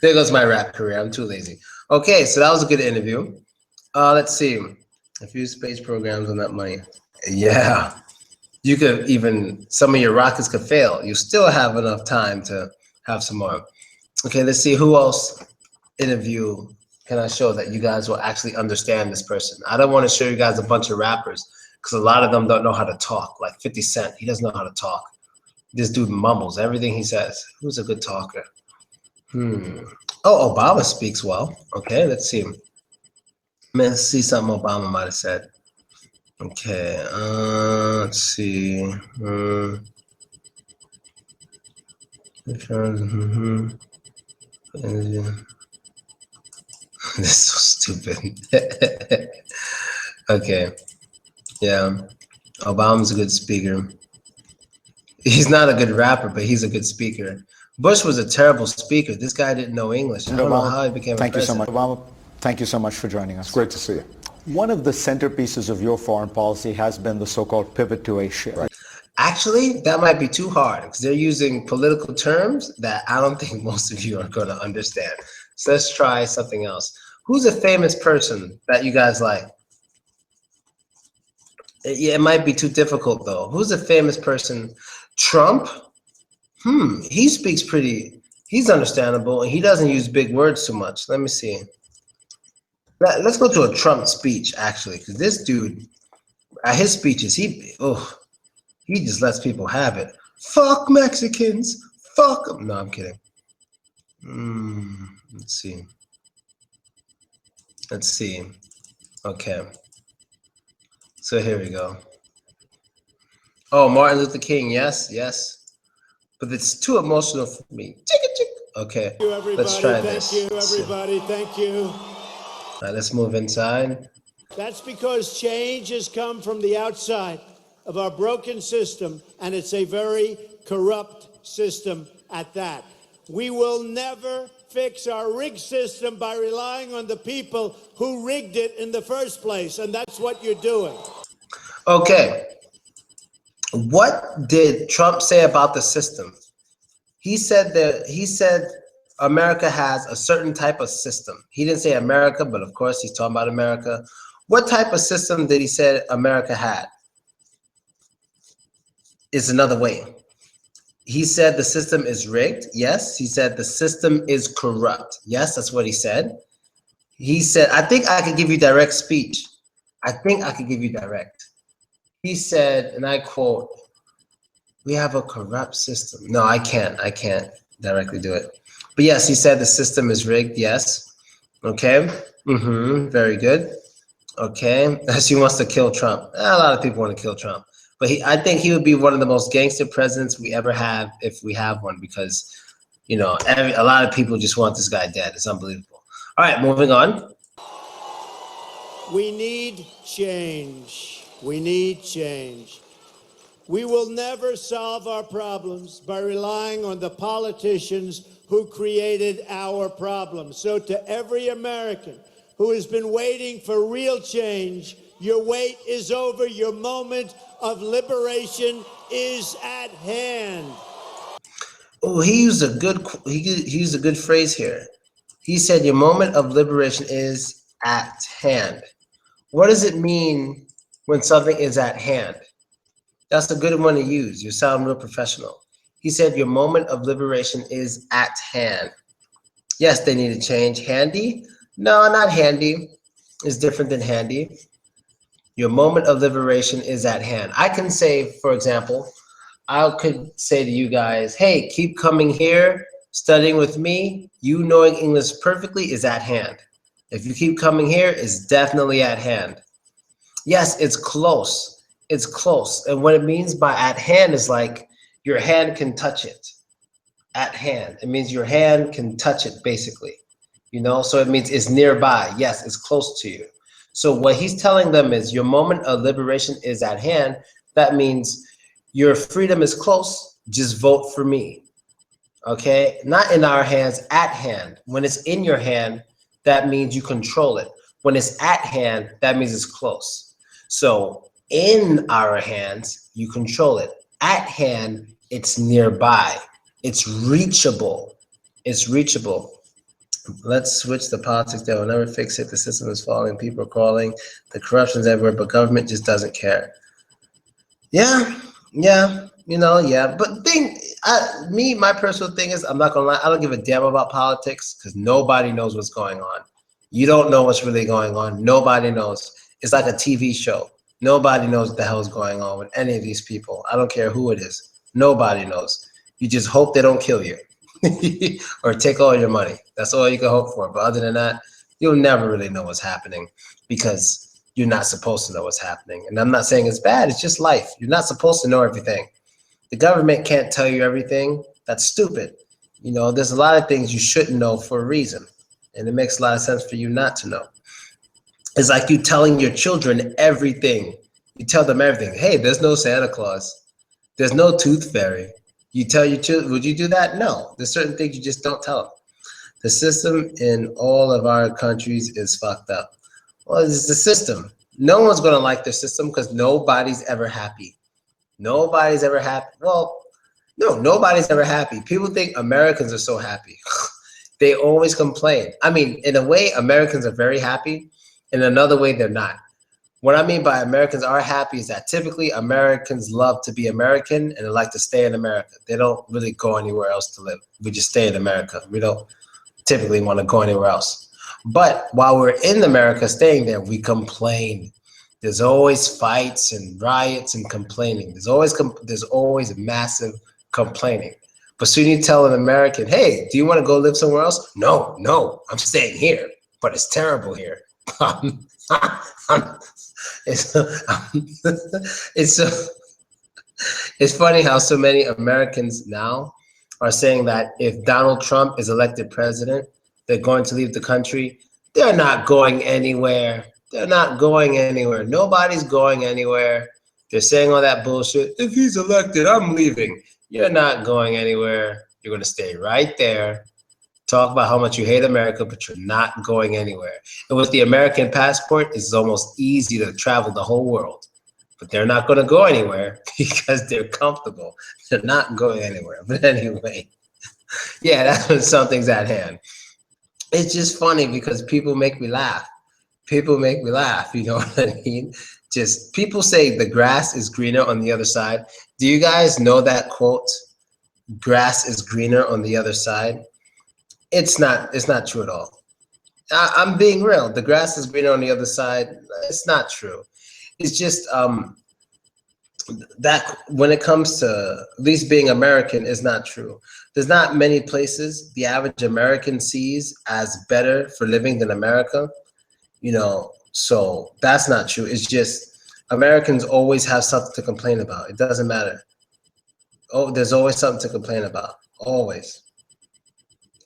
There goes my rap career. I'm too lazy. Okay, so that was a good interview. Let's see. A few space programs on that money. Yeah. You could even, some of your rockets could fail. You still have enough time to have some more. Okay, let's see who else interview can I show that you guys will actually understand this person. I don't want to show you guys a bunch of rappers because a lot of them don't know how to talk. Like 50 Cent, he doesn't know how to talk. This dude mumbles everything he says. Who's a good talker? Oh, Obama speaks well. Okay, let's see. Let's see something Obama might have said. Okay, let's see. Mhm. This is so stupid. Okay, yeah. Obama's a good speaker. He's not a good rapper, but he's a good speaker. Bush was a terrible speaker. This guy didn't know English. I don't know how he became a Thank you so president. much, Obama. Thank you so much for joining us. Great to see you. One of the centerpieces of your foreign policy has been the so-called pivot to Asia. Right. Actually, that might be too hard because they're using political terms that I don't think most of you are going to understand. So let's try something else. Who's a famous person that you guys like? Yeah, it might be too difficult though. Who's a famous person? Trump? He speaks pretty, he's understandable and he doesn't use big words too much. Let me see. Let's go to a Trump speech actually, because this dude, at his speeches, he just lets people have it. Fuck Mexicans. Fuck them. No, I'm kidding. Let's see. Let's see. Okay. So here we go. Oh, Martin Luther King. Yes, yes. But it's too emotional for me. Okay. Let's try this. Thank you, everybody. Thank you. All right, let's move inside. That's because change has come from the outside of our broken system, and it's a very corrupt system at that. We will never fix our rigged system by relying on the people who rigged it in the first place, and that's what you're doing. Okay. What did Trump say about the system? He said America has a certain type of system. He didn't say America, but of course he's talking about America. What type of system did he say America had? Is another way. He said the system is rigged. Yes. He said the system is corrupt. Yes, that's what he said. He said, I think I could give you direct speech. I think I could give you direct. He said, and I quote, we have a corrupt system. No, I can't directly do it. But yes, he said the system is rigged. Yes. Okay. Very good. Okay. He wants to kill Trump. A lot of people want to kill Trump. But I think he would be one of the most gangster presidents we ever have if we have one because, you know, a lot of people just want this guy dead. It's unbelievable. All right, moving on. We need change. We need change. We will never solve our problems by relying on the politicians who created our problems. So to every American who has been waiting for real change, your wait is over. Your moment of liberation is at hand. Oh, he used a good phrase here. He said your moment of liberation is at hand. What does it mean when something is at hand? That's a good one to use. You sound real professional. He said your moment of liberation is at hand. Yes, they need to change. Handy? No, not handy. It's different than handy. Your moment of liberation is at hand. I can say, for example, I could say to you guys, hey, keep coming here, studying with me. You knowing English perfectly is at hand. If you keep coming here, it's definitely at hand. Yes, it's close. It's close. And what it means by at hand is like your hand can touch it. At hand. It means your hand can touch it, basically. You know, so it means it's nearby. Yes, it's close to you. So what he's telling them is your moment of liberation is at hand. That means your freedom is close. Just vote for me. Okay? Not in our hands, at hand. When it's in your hand, that means you control it. When it's at hand, that means it's close. So in our hands, you control it. At hand, it's nearby. It's reachable. It's reachable. Let's switch the politics. They will never fix it. The system is falling. People are crawling. The corruption's everywhere, but government just doesn't care. Yeah, yeah, yeah. But my personal thing is, I'm not gonna lie, I don't give a damn about politics because nobody knows what's going on. You don't know what's really going on. Nobody knows. It's like a TV show. Nobody knows what the hell is going on with any of these people. I don't care who it is. Nobody knows. You just hope they don't kill you or take all your money. That's all you can hope for. But other than that, you'll never really know what's happening because you're not supposed to know what's happening. And I'm not saying it's bad. It's just life. You're not supposed to know everything. The government can't tell you everything. That's stupid. There's a lot of things you shouldn't know for a reason. And it makes a lot of sense for you not to know. It's like you telling your children everything. You tell them everything. Hey, there's no Santa Claus. There's no tooth fairy. You tell your children, would you do that? No. There's certain things you just don't tell them. The system in all of our countries is fucked up. Well, it's the system. No one's going to like the system because nobody's ever happy. Nobody's ever happy. Well, no, nobody's ever happy. People think Americans are so happy. They always complain. I mean, in a way, Americans are very happy. In another way, they're not. What I mean by Americans are happy is that typically Americans love to be American and they like to stay in America. They don't really go anywhere else to live. We just stay in America. We don't typically want to go anywhere else. But while we're in America, staying there, we complain. There's always fights and riots and complaining. There's always massive complaining. But soon you tell an American, hey, do you want to go live somewhere else? No, I'm staying here, but it's terrible here. It's funny how so many Americans now are saying that if Donald Trump is elected president, they're going to leave the country. They're not going anywhere. They're not going anywhere. Nobody's going anywhere. They're saying all that bullshit. If he's elected, I'm leaving. You're not going anywhere. You're going to stay right there. Talk about how much you hate America, but you're not going anywhere. And with the American passport, it's almost easy to travel the whole world. But they're not going to go anywhere because they're comfortable. They're not going anywhere. But anyway, yeah, that's when something's at hand. It's just funny because people make me laugh. People make me laugh, you know what I mean? Just people say the grass is greener on the other side. Do you guys know that quote? Grass is greener on the other side. It's not true at all. I'm being real. The grass is greener on the other side. It's not true. It's just that when it comes to at least being American is not true. There's not many places the average American sees as better for living than America. So that's not true. It's just Americans always have something to complain about. It doesn't matter. Oh, there's always something to complain about. Always.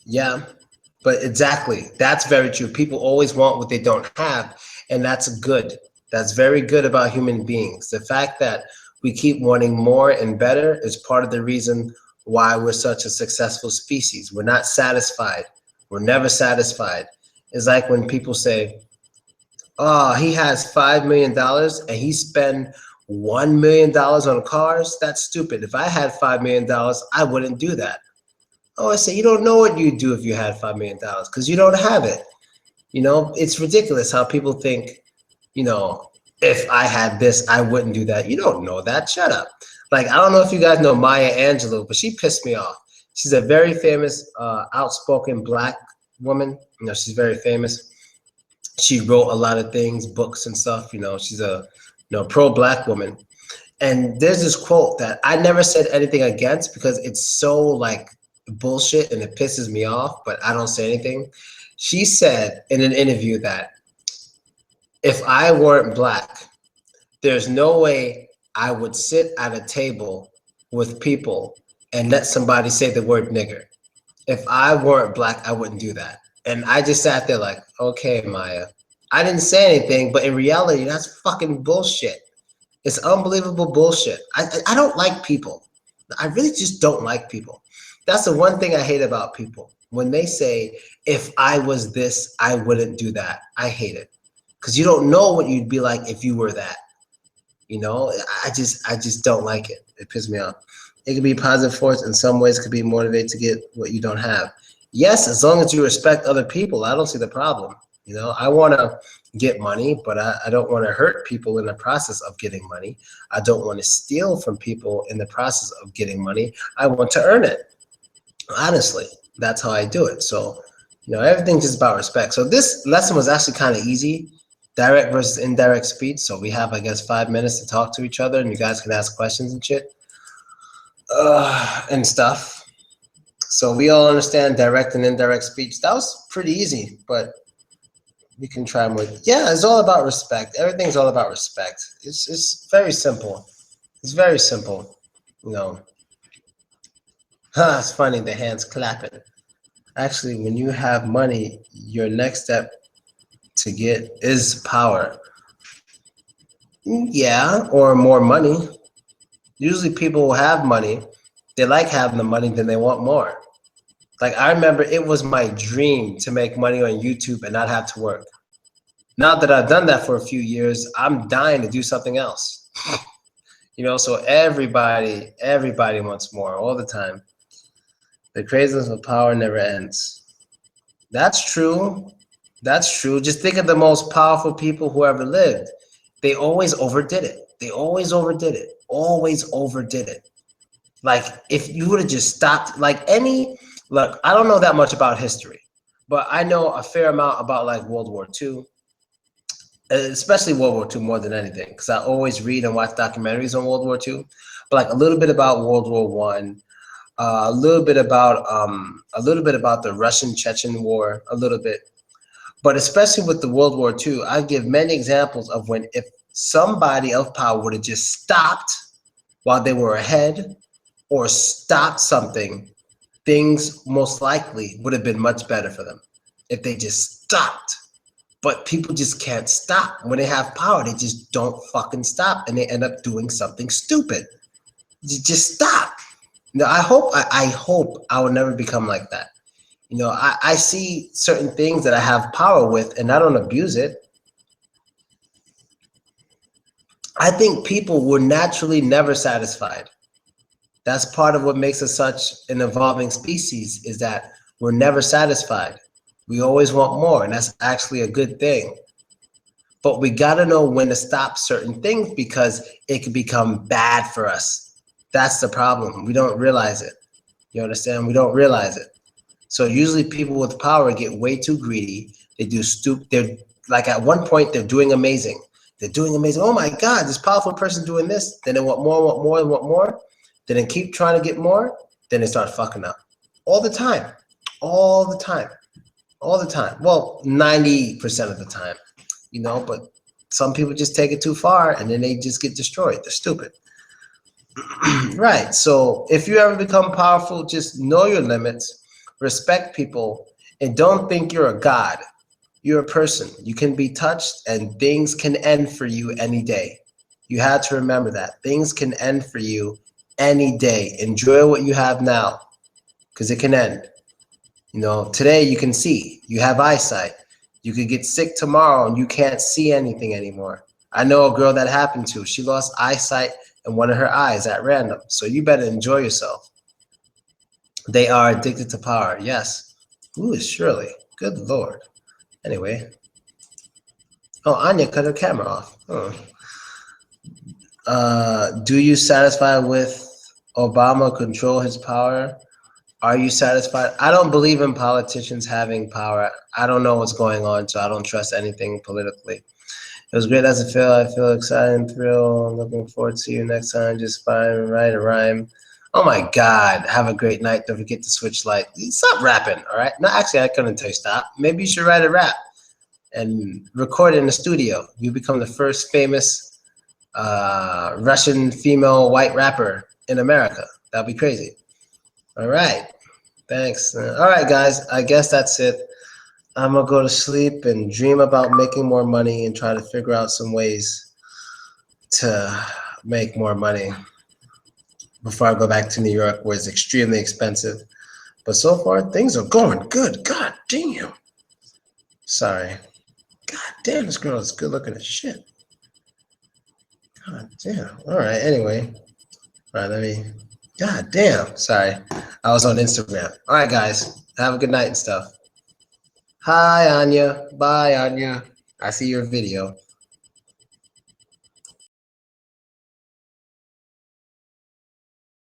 Yeah, but exactly. That's very true. People always want what they don't have, and that's good. That's very good about human beings. The fact that we keep wanting more and better is part of the reason why we're such a successful species. We're not satisfied. We're never satisfied. It's like when people say, oh, he has $5 million and he spent $1 million on cars. That's stupid. If I had $5 million, I wouldn't do that. Oh, I say, you don't know what you'd do if you had $5 million because you don't have it. It's ridiculous how people think, if I had this, I wouldn't do that. You don't know that. Shut up. Like, I don't know if you guys know Maya Angelou, but she pissed me off. She's a very famous, outspoken Black woman. She's very famous. She wrote a lot of things, books and stuff. She's a pro-Black woman. And there's this quote that I never said anything against because it's so like bullshit and it pisses me off, but I don't say anything. She said in an interview that if I weren't Black, there's no way I would sit at a table with people and let somebody say the word nigger. If I weren't Black, I wouldn't do that. And I just sat there like, okay, Maya. I didn't say anything, but in reality, that's fucking bullshit. It's unbelievable bullshit. I don't like people. I really just don't like people. That's the one thing I hate about people. When they say, if I was this, I wouldn't do that. I hate it. Because you don't know what you'd be like if you were that. You know, I just don't like it. It pisses me off. It can be positive force in some ways. Could be motivated to get what you don't have. Yes, as long as you respect other people, I don't see the problem. You know, I want to get money, but I don't want to hurt people in the process of getting money. I don't want to steal from people in the process of getting money. I want to earn it. Honestly, that's how I do it. So, everything's just about respect. So this lesson was actually kind of easy, direct versus indirect speech. So we have, I guess, 5 minutes to talk to each other, and you guys can ask questions and shit, and stuff. So we all understand direct and indirect speech. That was pretty easy, but we can try more. Yeah, it's all about respect. Everything's all about respect. It's very simple. It's very simple. You know, it's funny, the hands clapping. Actually, when you have money, your next step to get is power. Yeah, or more money. Usually people who have money, they like having the money, then they want more. Like, I remember it was my dream to make money on YouTube and not have to work. Now that I've done that for a few years, I'm dying to do something else. So everybody wants more all the time. The craziness of power never ends. That's true. That's true. Just think of the most powerful people who ever lived. They always overdid it. They always overdid it. Always overdid it. Like, if you would have just stopped, look, I don't know that much about history, but I know a fair amount about like World War II, especially World War II more than anything, because I always read and watch documentaries on World War II, but like a little bit about World War One, a little bit about the Russian Chechen War, a little bit. But especially with the World War II, I give many examples of when if somebody of power would have just stopped while they were ahead or stopped something, things most likely would have been much better for them if they just stopped. But people just can't stop. When they have power, they just don't fucking stop, and they end up doing something stupid. Just stop. I hope I will never become like that. I see certain things that I have power with, and I don't abuse it. I think people were naturally never satisfied. That's part of what makes us such an evolving species, is that we're never satisfied. We always want more, and that's actually a good thing. But we got to know when to stop certain things because it can become bad for us. That's the problem. We don't realize it. You understand? We don't realize it. So usually people with power get way too greedy. They do they're like, at one point they're doing amazing. They're doing amazing. Oh my God, this powerful person doing this. Then they want more, want more, want more. Then they keep trying to get more. Then they start fucking up. All the time. All the time. All the time. Well, 90% of the time, but some people just take it too far and then they just get destroyed. They're stupid. Right. So if you ever become powerful, just know your limits, respect people, and don't think you're a god. You're a person. You can be touched and things can end for you any day. You have to remember that. Things can end for you any day. Enjoy what you have now because it can end. Today you can see. You have eyesight. You could get sick tomorrow and you can't see anything anymore. I know a girl that happened to. She lost eyesight in one of her eyes at random. So you better enjoy yourself. They are addicted to power. Yes. Who is Shirley? Good Lord. Anyway. Oh, Anya cut her camera off. Do you satisfy with Obama control his power? Are you satisfied? I don't believe in politicians having power. I don't know what's going on, so I don't trust anything politically. It was great as a feel. I feel excited and thrilled. I'm looking forward to see you next time. Just fine. Write a rhyme. Oh my God. Have a great night. Don't forget to switch light. Stop rapping, all right? No, actually, I couldn't tell you stop. Maybe you should write a rap and record it in the studio. You become the first famous Russian female white rapper in America. That'd be crazy. All right. Thanks. All right, guys. I guess that's it. I'm going to go to sleep and dream about making more money and try to figure out some ways to make more money before I go back to New York, where it's extremely expensive. But so far, things are going good. God damn. Sorry. God damn, this girl is good looking as shit. God damn. All right. Anyway. All right. Let me. God damn. Sorry. I was on Instagram. All right, guys. Have a good night and stuff. Hi, Anya. Bye, Anya. I see your video.